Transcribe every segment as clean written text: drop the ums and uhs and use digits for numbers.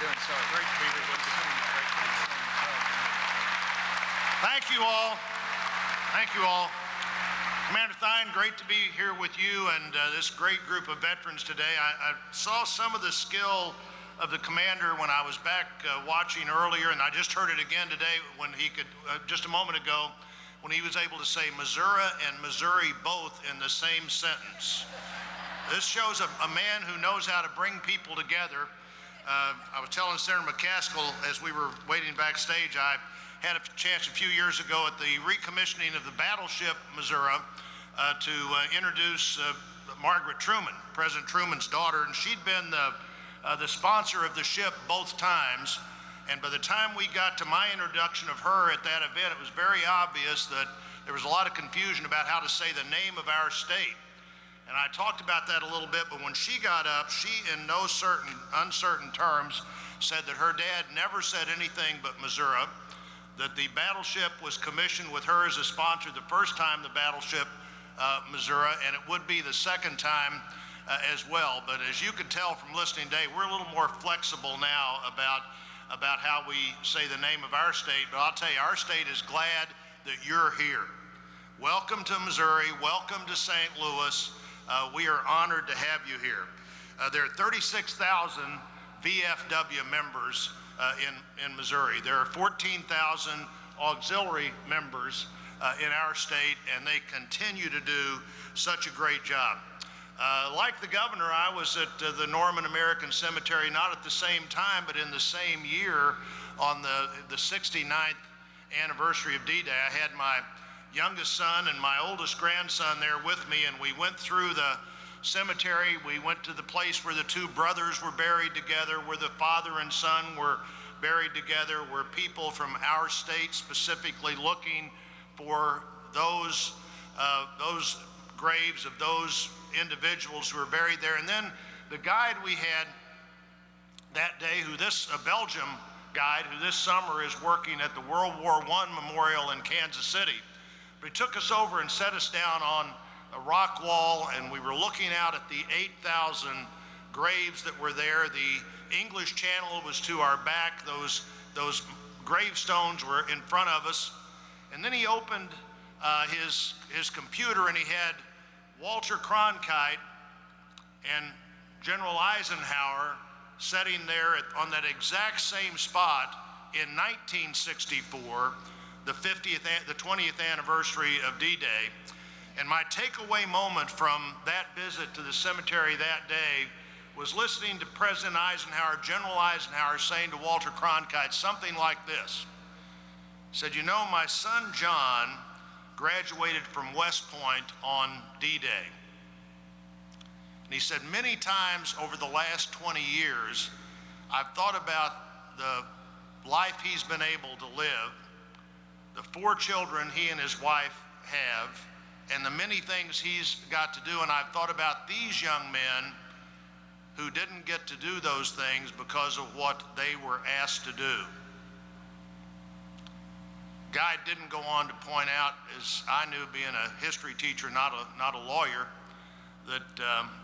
doing, sir? Great to be here with you. Thank you all. Thank you all. Commander Thine, great to be here with you and this great group of veterans today. I saw some of the skill of the commander when I was back watching earlier, and I just heard it again today when he could, just a moment ago, when he was able to say Missouri and Missouri both in the same sentence. This shows a man who knows how to bring people together. I was telling Senator McCaskill as we were waiting backstage, I had a chance a few years ago at the recommissioning of the battleship Missouri to introduce Margaret Truman, President Truman's daughter, and she'd been the sponsor of the ship both times. And by the time we got to my introduction of her at that event, it was very obvious that there was a lot of confusion about how to say the name of our state. And I talked about that a little bit, but when she got up, she in no uncertain terms said that her dad never said anything but Missouri, that the battleship was commissioned with her as a sponsor the first time the battleship Missouri, and it would be the second time as well. But as you could tell from listening today, we're a little more flexible now about how we say the name of our state. But I'll tell you, our state is glad that you're here. Welcome to Missouri. Welcome to St. Louis. We are honored to have you here. There are 36,000 VFW members in Missouri. There are 14,000 auxiliary members in our state, and they continue to do such a great job. Like the governor, I was at the Norman American Cemetery, not at the same time, but in the same year on the 69th anniversary of D-Day. I had my youngest son and my oldest grandson there with me, and we went through the cemetery. We went to the place where the two brothers were buried together, where the father and son were buried together, where people from our state specifically looking for those graves of those individuals who were buried there. And then the guide we had that day, a Belgium guide who this summer is working at the World War I Memorial in Kansas City. But he took us over and set us down on a rock wall, and we were looking out at the 8,000 graves that were there. The English Channel was to our back. Those gravestones were in front of us. And then he opened his computer, and he had Walter Cronkite and General Eisenhower sitting there on that exact same spot in 1964, the 20th anniversary of D-Day. And my takeaway moment from that visit to the cemetery that day was listening to President Eisenhower, General Eisenhower, saying to Walter Cronkite something like this. He said, "You know, my son John graduated from West Point on D-Day." And he said, many times over the last 20 years, I've thought about the life he's been able to live, the 4 children he and his wife have, and the many things he's got to do. And I've thought about these young men who didn't get to do those things because of what they were asked to do. Guy didn't go on to point out, as I knew being a history teacher, not a lawyer, that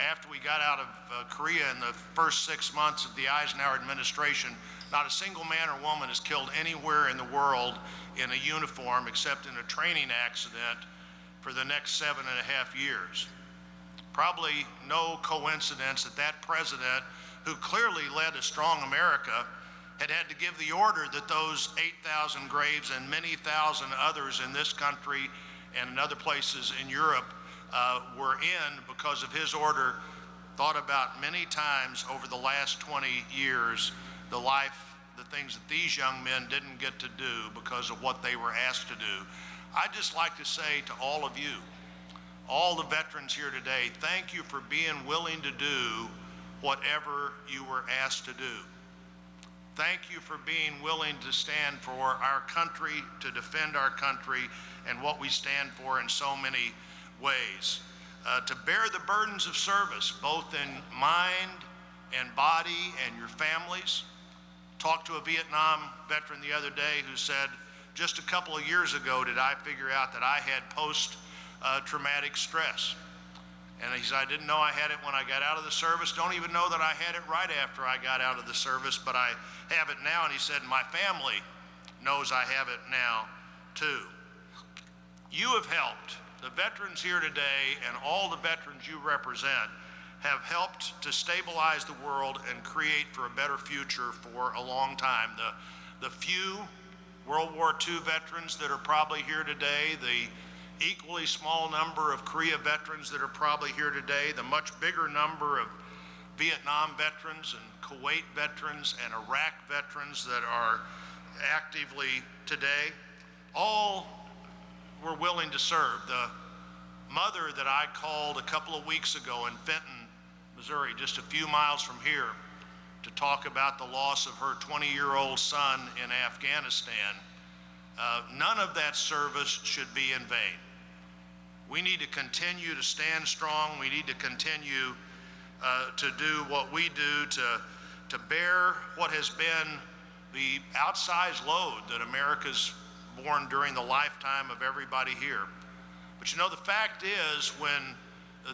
after we got out of Korea in the first 6 months of the Eisenhower administration, not a single man or woman is killed anywhere in the world in a uniform except in a training accident for the next 7.5 years. Probably no coincidence that that president, who clearly led a strong America, had to give the order that those 8,000 graves and many thousand others in this country and in other places in Europe were in because of his order. Thought about many times over the last 20 years, the things that these young men didn't get to do because of what they were asked to do. I'd just like to say to all of you, all the veterans here today, thank you for being willing to do whatever you were asked to do. Thank you for being willing to stand for our country, to defend our country and what we stand for in so many ways. To bear the burdens of service, both in mind and body and your families. Talked to a Vietnam veteran the other day who said, just a couple of years ago did I figure out that I had post-traumatic stress. And he said, I didn't know I had it when I got out of the service. Don't even know that I had it right after I got out of the service, but I have it now. And he said, my family knows I have it now too. You have helped. The veterans here today and all the veterans you represent have helped to stabilize the world and create for a better future for a long time. The few World War II veterans that are probably here today, the equally small number of Korea veterans that are probably here today, the much bigger number of Vietnam veterans and Kuwait veterans and Iraq veterans that are actively today, all were willing to serve. The mother that I called a couple of weeks ago in Fenton, Missouri, just a few miles from here, to talk about the loss of her 20-year-old son in Afghanistan, none of that service should be in vain. We need to continue to stand strong. We need to continue to do what we do to bear what has been the outsized load that America's borne during the lifetime of everybody here. But you know, the fact is, when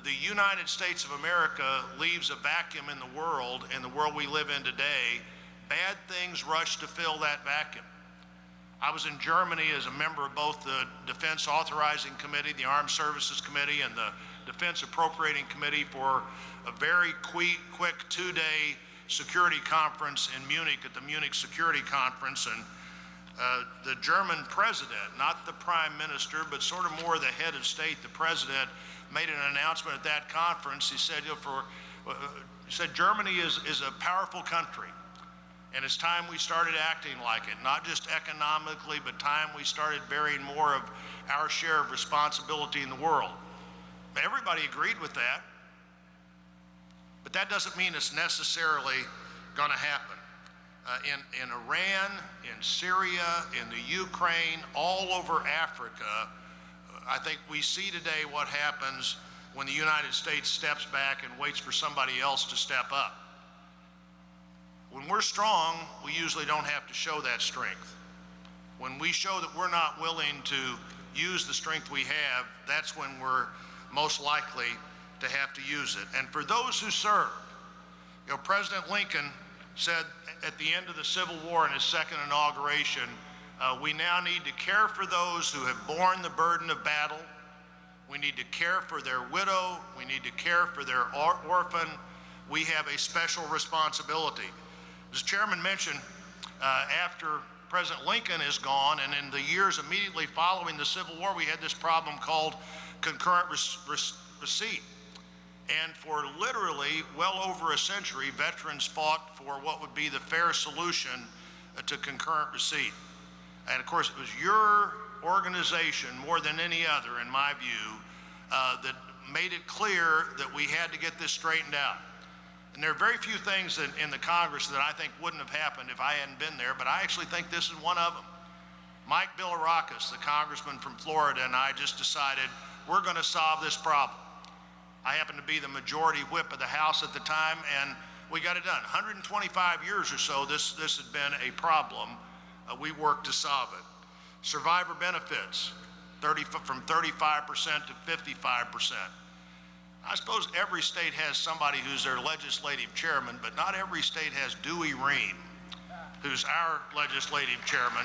the United States of America leaves a vacuum in the world we live in today, bad things rush to fill that vacuum. I was in Germany as a member of both the Defense Authorizing Committee, the Armed Services Committee, and the Defense Appropriating Committee for a very quick two-day security conference in Munich at the Munich Security Conference. And the German president, not the prime minister, but sort of more the head of state, the president, made an announcement at that conference. He said, Germany is a powerful country, and it's time we started acting like it, not just economically, but time we started bearing more of our share of responsibility in the world. Everybody agreed with that, but that doesn't mean it's necessarily going to happen. In Iran, in Syria, in the Ukraine, all over Africa, I think we see today what happens when the United States steps back and waits for somebody else to step up. When we're strong, we usually don't have to show that strength. When we show that we're not willing to use the strength we have, that's when we're most likely to have to use it. And for those who serve, President Lincoln said at the end of the Civil War in his second inauguration, we now need to care for those who have borne the burden of battle. We need to care for their widow. We need to care for their orphan. We have a special responsibility. As Chairman mentioned, after President Lincoln is gone, and in the years immediately following the Civil War, we had this problem called concurrent receipt. And for literally well over a century, veterans fought for what would be the fair solution to concurrent receipt. And of course, it was your organization, more than any other, in my view, that made it clear that we had to get this straightened out. And there are very few things in the Congress that I think wouldn't have happened if I hadn't been there, but I actually think this is one of them. Mike Bilirakis, the congressman from Florida, and I just decided we're going to solve this problem. I happened to be the majority whip of the House at the time, and we got it done. 125 years or so, this had been a problem. We worked to solve it. Survivor benefits, from 35% to 55%. I suppose every state has somebody who's their legislative chairman, but not every state has Dewey Ream, who's our legislative chairman,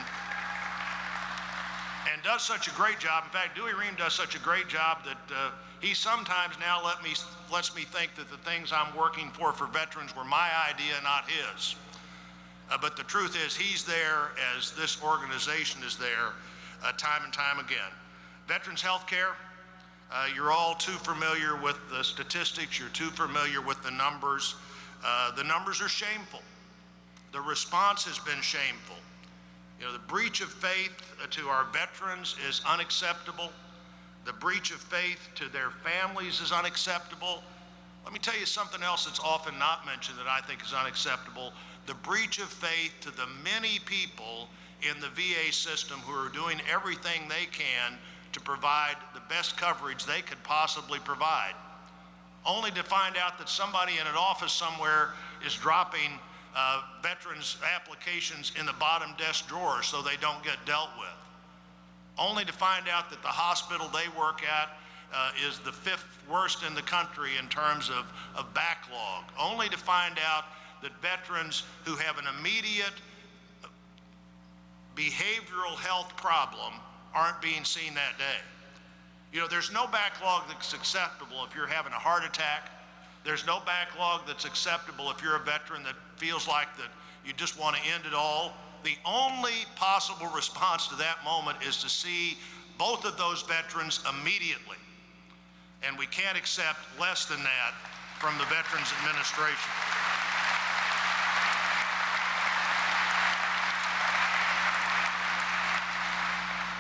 and does such a great job. In fact, Dewey Ream does such a great job that he sometimes now lets me think that the things I'm working for veterans were my idea, not his. But the truth is, he's there as this organization is there time and time again. Veterans health care, you're all too familiar with the statistics, you're too familiar with the numbers. The numbers are shameful. The response has been shameful. The breach of faith to our veterans is unacceptable. The breach of faith to their families is unacceptable. Let me tell you something else that's often not mentioned that I think is unacceptable. The breach of faith to the many people in the VA system who are doing everything they can to provide the best coverage they could possibly provide, only to find out that somebody in an office somewhere is dropping veterans' applications in the bottom desk drawer so they don't get dealt with, only to find out that the hospital they work at is the 5th worst in the country in terms of backlog, only to find out that veterans who have an immediate behavioral health problem aren't being seen that day. You know, there's no backlog that's acceptable if you're having a heart attack. There's no backlog that's acceptable if you're a veteran that feels like that you just want to end it all. The only possible response to that moment is to see both of those veterans immediately. And we can't accept less than that from the Veterans Administration.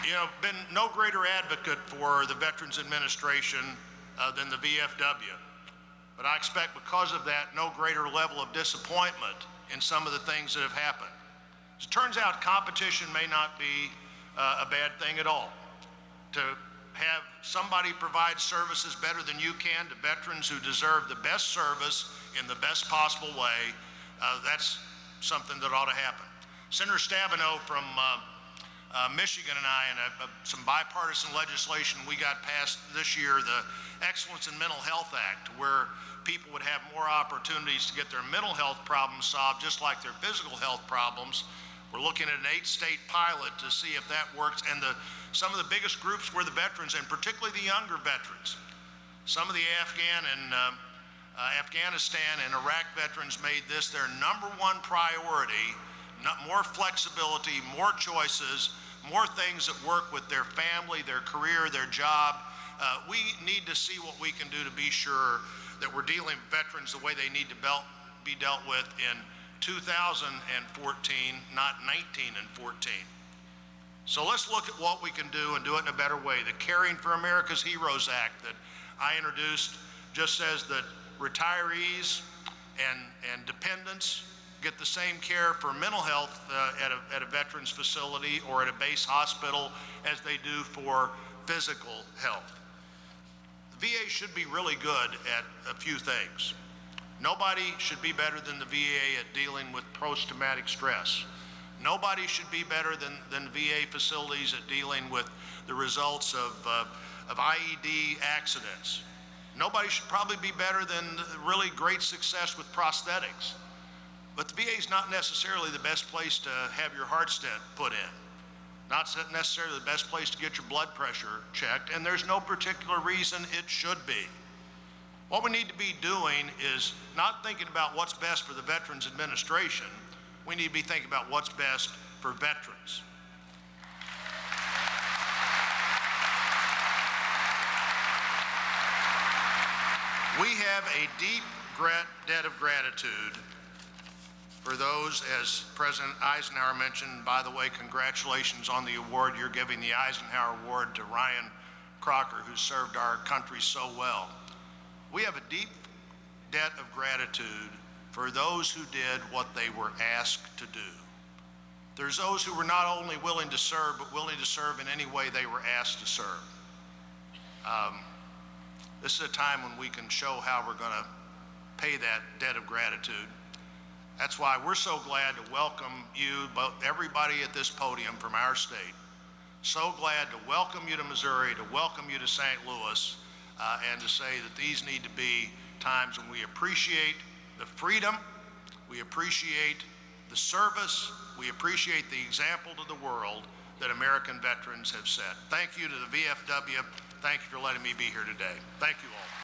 You know, been no greater advocate for the Veterans Administration than the VFW. But I expect because of that, no greater level of disappointment in some of the things that have happened. As it turns out, competition may not be a bad thing at all. To have somebody provide services better than you can to veterans who deserve the best service in the best possible way, that's something that ought to happen. Senator Stabenow from Michigan and I, and some bipartisan legislation we got passed this year, the Excellence in Mental Health Act, where people would have more opportunities to get their mental health problems solved just like their physical health problems. We're looking at an 8-state pilot to see if that works, and some of the biggest groups were the veterans, and particularly the younger veterans. Some of the Afghanistan and Iraq veterans made this their #1 priority. More flexibility, more choices, more things that work with their family, their career, their job. We need to see what we can do to be sure that we're dealing with veterans the way they need to be dealt with in 2014, not 19 and 14. So let's look at what we can do and do it in a better way. The Caring for America's Heroes Act that I introduced just says that retirees and dependents get the same care for mental health at a veterans facility or at a base hospital as they do for physical health. The VA should be really good at a few things. Nobody should be better than the VA at dealing with post-traumatic stress. Nobody should be better than VA facilities at dealing with the results of IED accidents. Nobody should probably be better than really great success with prosthetics. But the VA is not necessarily the best place to have your heart stent put in, not necessarily the best place to get your blood pressure checked, and there's no particular reason it should be. What we need to be doing is not thinking about what's best for the Veterans Administration. We need to be thinking about what's best for veterans. We have a deep debt of gratitude for those, as President Eisenhower mentioned. By the way, congratulations on the award. You're giving the Eisenhower Award to Ryan Crocker, who served our country so well. We have a deep debt of gratitude for those who did what they were asked to do. There's those who were not only willing to serve, but willing to serve in any way they were asked to serve. This is a time when we can show how we're going to pay that debt of gratitude. That's why we're so glad to welcome you, everybody at this podium from our state. So glad to welcome you to Missouri, to welcome you to St. Louis, and to say that these need to be times when we appreciate the freedom, we appreciate the service, we appreciate the example to the world that American veterans have set. Thank you to the VFW. Thank you for letting me be here today. Thank you all.